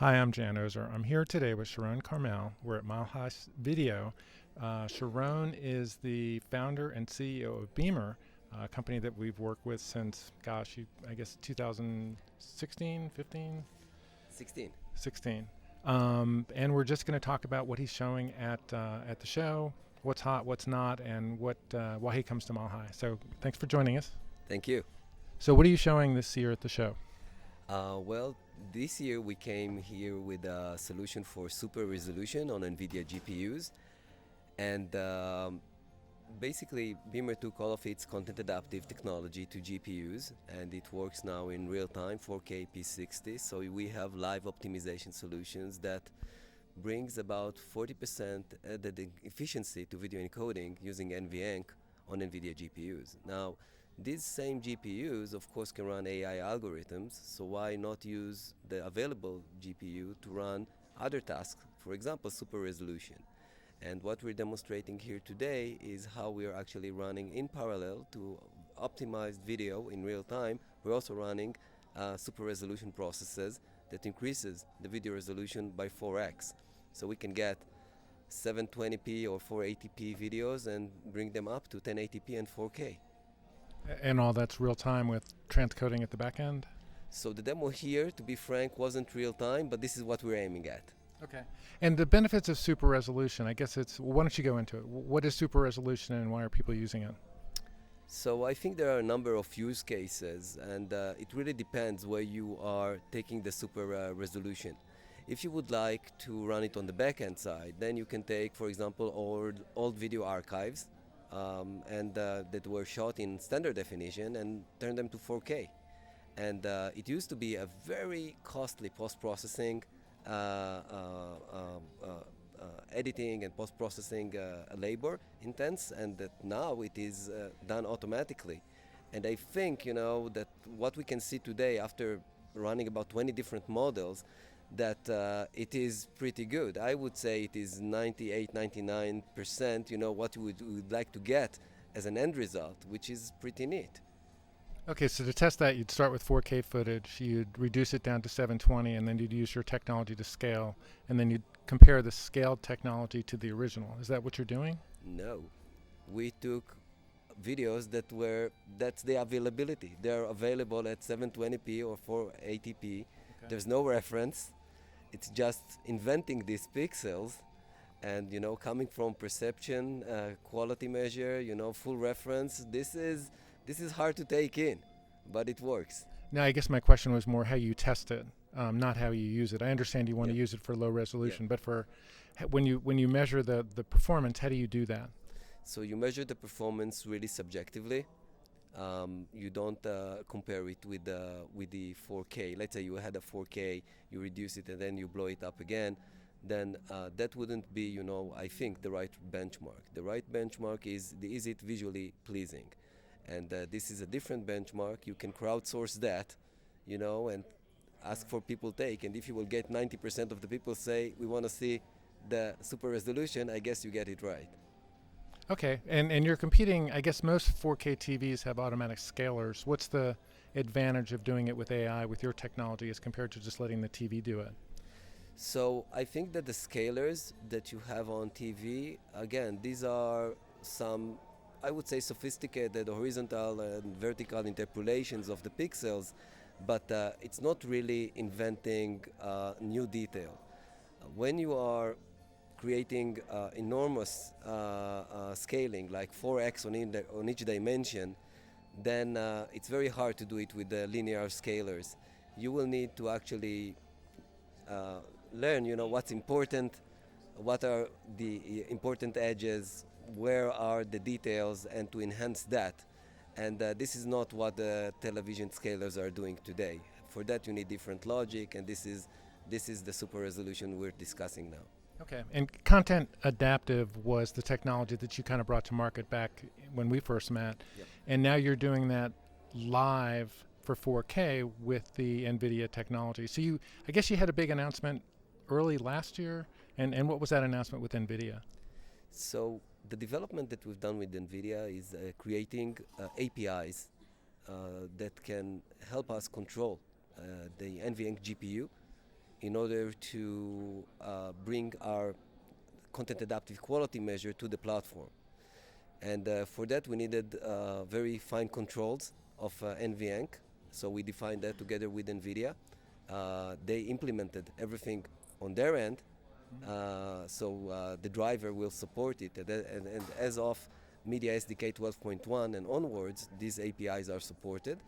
Hi, I'm Jan Ozer. I'm here today with Sharon Carmel. We're at Mile High Video. Sharon is the founder and CEO of Beamr, a company that we've worked with since, I guess 2016, 15? 16. 16. And we're just going to talk about what he's showing at the show, what's hot, what's not, and why he comes to Mile High. So thanks for joining us. Thank you. So what are you showing this year at the show? Well, this year we came here with a solution for super resolution on NVIDIA GPUs. And basically, Beamr took all of its content adaptive technology to GPUs, and it works now in real time, 4K P60. So we have live optimization solutions that brings about 40% added efficiency to video encoding using Nvenc on NVIDIA GPUs. Now, these same GPUs, of course, can run AI algorithms, so why not use the available GPU to run other tasks, for example, super resolution? And what we're demonstrating here today is how we are actually running in parallel to optimized video in real time. We're also running super resolution processes that increases the video resolution by 4x. So we can get 720p or 480p videos and bring them up to 1080p and 4K. And all that's real time with transcoding at the back end? So the demo here, to be frank, wasn't real time, but this is what we're aiming at. Okay. And the benefits of super resolution, I guess why don't you go into it? What is super resolution and why are people using it? So I think there are a number of use cases, and it really depends where you are taking the super resolution. If you would like to run it on the back-end side, then you can take, for example, old video archives that were shot in standard definition and turn them to 4K. And it used to be a very costly post-processing editing and post-processing labor intense, and that now it is done automatically. And I think, that what we can see today after running about 20 different models, that it is pretty good. I would say it is 98, 99%, what you would like to get as an end result, which is pretty neat. Okay, so to test that, you'd start with 4K footage, you'd reduce it down to 720, and then you'd use your technology to scale, and then you'd compare the scaled technology to the original. Is that what you're doing? No. We took videos that's the availability. They're available at 720p or 480p. Okay. There's no reference. It's just inventing these pixels and, coming from perception, quality measure, full reference. This is hard to take in, but it works. Now, I guess my question was more how you test it, not how you use it. I understand you want to use it for low resolution, but for when you measure the performance, how do you do that? So you measure the performance really subjectively. You don't compare it with the 4K. Let's say you had a 4K, you reduce it, and then you blow it up again. Then that wouldn't be, I think, the right benchmark. The right benchmark is it visually pleasing? And this is a different benchmark. You can crowdsource that, and ask for people take. And if you will get 90% of the people say, we want to see the super resolution, I guess you get it right. Okay, and you're competing, I guess most 4K TVs have automatic scalers. What's the advantage of doing it with AI, with your technology, as compared to just letting the TV do it? So I think that the scalers that you have on TV, again, these are some, I would say, sophisticated horizontal and vertical interpolations of the pixels, but it's not really inventing new detail. When you are creating enormous scaling, like 4x on each dimension, then it's very hard to do it with the linear scalers. You will need to actually learn, what's important, what are the important edges, where are the details, and to enhance that. And this is not what the television scalers are doing today. For that, you need different logic, and this is the super resolution we're discussing now. Okay, and content adaptive was the technology that you kind of brought to market back when we first met. Yep. And now you're doing that live for 4K with the NVIDIA technology. So I guess you had a big announcement early last year, and what was that announcement with NVIDIA? So the development that we've done with NVIDIA is creating APIs that can help us control the NVIDIA GPU in order to bring our content adaptive quality measure to the platform. And for that we needed very fine controls of Nvenc. So we defined that together with NVIDIA. They implemented everything on their end, so the driver will support it. And as of Media SDK 12.1 and onwards, these APIs are supported.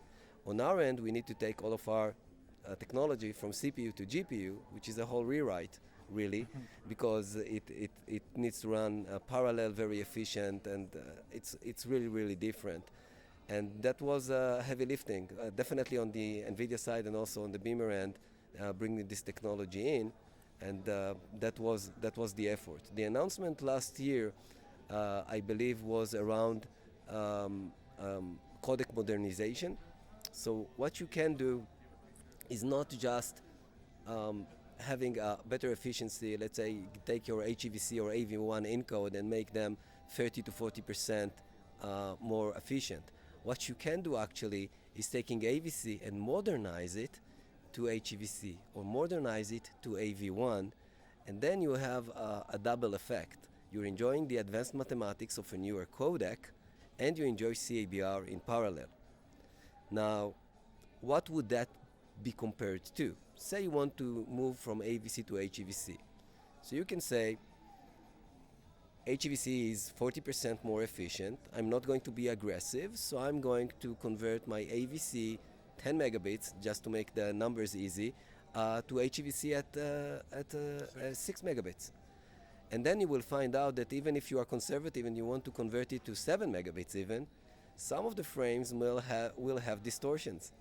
On our end, we need to take all of our technology from CPU to GPU, which is a whole rewrite, really, because it needs to run parallel, very efficient, and it's really, really different. And that was heavy lifting, definitely on the NVIDIA side and also on the Beamr end, bringing this technology in, and that was the effort. The announcement last year, I believe, was around codec modernization. So what you can do is not just having a better efficiency, let's say take your HEVC or AV1 encode and make them 30 to 40% more efficient. What you can do actually is taking AVC and modernize it to HEVC or modernize it to AV1, and then you have a double effect. You're enjoying the advanced mathematics of a newer codec, and you enjoy CABR in parallel. Now, what would that be compared to? Say you want to move from AVC to HEVC. So you can say, HEVC is 40% more efficient. I'm not going to be aggressive, so I'm going to convert my AVC 10 megabits, just to make the numbers easy, to HEVC at 6 megabits. And then you will find out that even if you are conservative and you want to convert it to 7 megabits even, some of the frames will have distortions.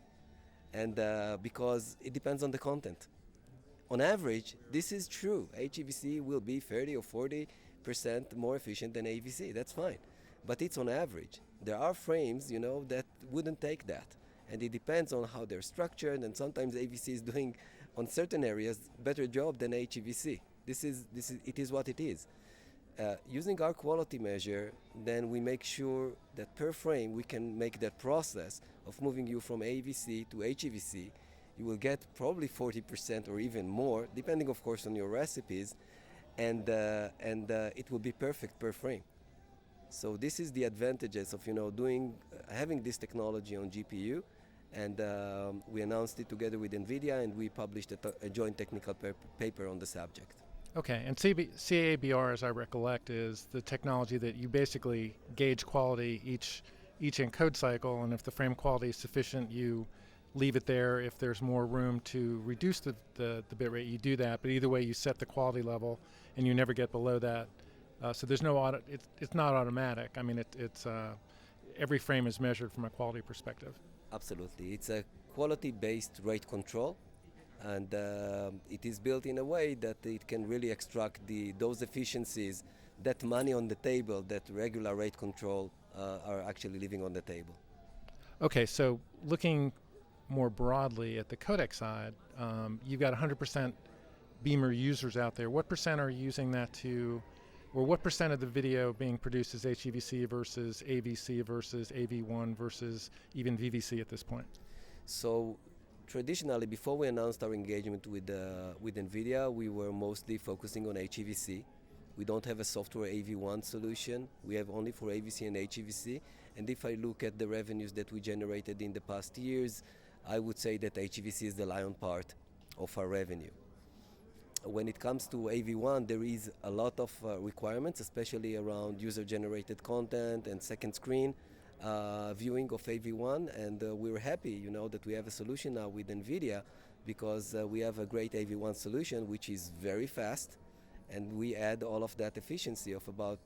And because it depends on the content. On average, this is true. HEVC will be 30 or 40% more efficient than AVC. That's fine. But it's on average. There are frames, that wouldn't take that. And it depends on how they're structured, and sometimes AVC is doing, on certain areas, better job than HEVC. It is what it is. Using our quality measure, then we make sure that per frame we can make that process of moving you from AVC to HEVC. You will get probably 40% or even more, depending of course on your recipes, and it will be perfect per frame. So this is the advantages of having this technology on GPU, and we announced it together with NVIDIA, and we published a joint technical paper on the subject. Okay, and CABR, as I recollect, is the technology that you basically gauge quality each encode cycle, and if the frame quality is sufficient, you leave it there. If there's more room to reduce the bit rate, you do that, but either way you set the quality level and you never get below that. So there's no it's not automatic. I mean, it's every frame is measured from a quality perspective. Absolutely. It's a quality-based rate control, and it is built in a way that it can really extract those efficiencies, that money on the table that regular rate control are actually leaving on the table. Okay, so looking more broadly at the codec side, you've got 100% Beamr users out there. What percent are using that or what percent of the video being produced is HEVC versus AVC versus AV1 versus even VVC at this point? So traditionally, before we announced our engagement with NVIDIA, we were mostly focusing on HEVC. We don't have a software AV1 solution. We have only for AVC and HEVC. And if I look at the revenues that we generated in the past years, I would say that HEVC is the lion part of our revenue. When it comes to AV1, there is a lot of requirements, especially around user-generated content and second screen viewing of AV1, and we're happy, that we have a solution now with NVIDIA, because we have a great AV1 solution which is very fast, and we add all of that efficiency of about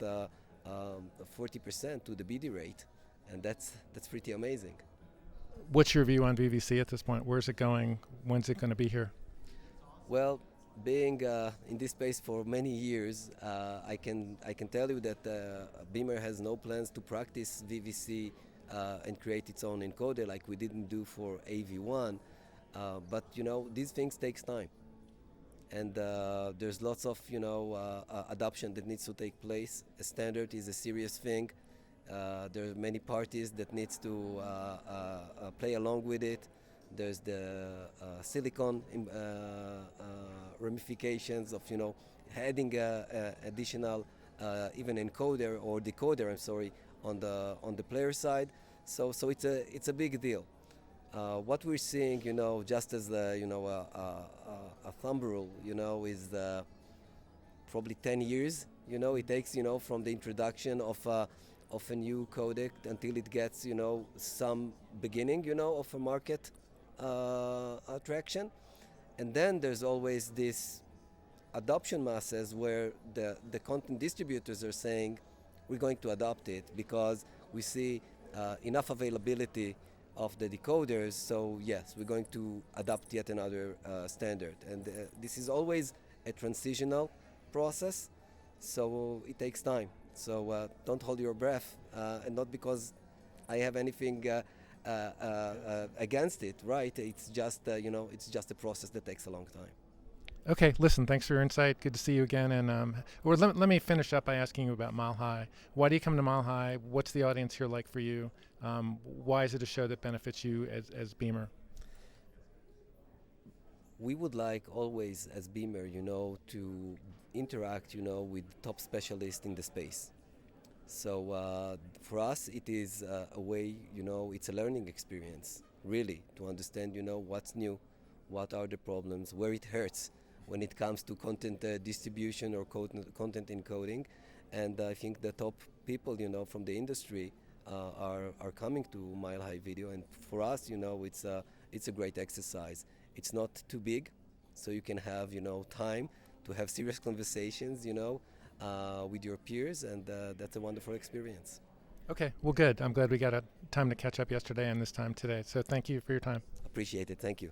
40% to the BD rate, and that's pretty amazing. What's your view on VVC at this point? Where's it going? When's it going to be here? Well, being in this space for many years, I can tell you that Beamr has no plans to practice VVC and create its own encoder like we didn't do for AV1. But these things takes time, and there's lots of adoption that needs to take place. A standard is a serious thing. There are many parties that needs to play along with it. there's the silicon ramifications of adding additional even encoder or decoder, I'm sorry, on the player side. So it's a big deal. What we're seeing, just as a thumb rule, is probably 10 years. It takes, from the introduction of a new codec until it gets, some beginning, of a market attraction. And then there's always this adoption masses where the content distributors are saying, we're going to adopt it because we see enough availability of the decoders, so yes, we're going to adopt yet another standard. And this is always a transitional process, so it takes time. So don't hold your breath, and not because I have anything against it, right? It's just, it's just a process that takes a long time. Okay, listen, thanks for your insight. Good to see you again. And let me finish up by asking you about Mile High. Why do you come to Mile High? What's the audience here like for you? Why is it a show that benefits you as Beamr? We would like always, as Beamr, to interact, with top specialists in the space. So for us, it is a way, it's a learning experience, really, to understand, what's new, what are the problems, where it hurts when it comes to content distribution or content encoding. And I think the top people, from the industry are coming to Mile High Video. And for us, it's a great exercise. It's not too big, so you can have, time to have serious conversations, with your peers, and that's a wonderful experience. Okay, well, good. I'm glad we got a time to catch up yesterday and this time today. So thank you for your time. Appreciate it. Thank you.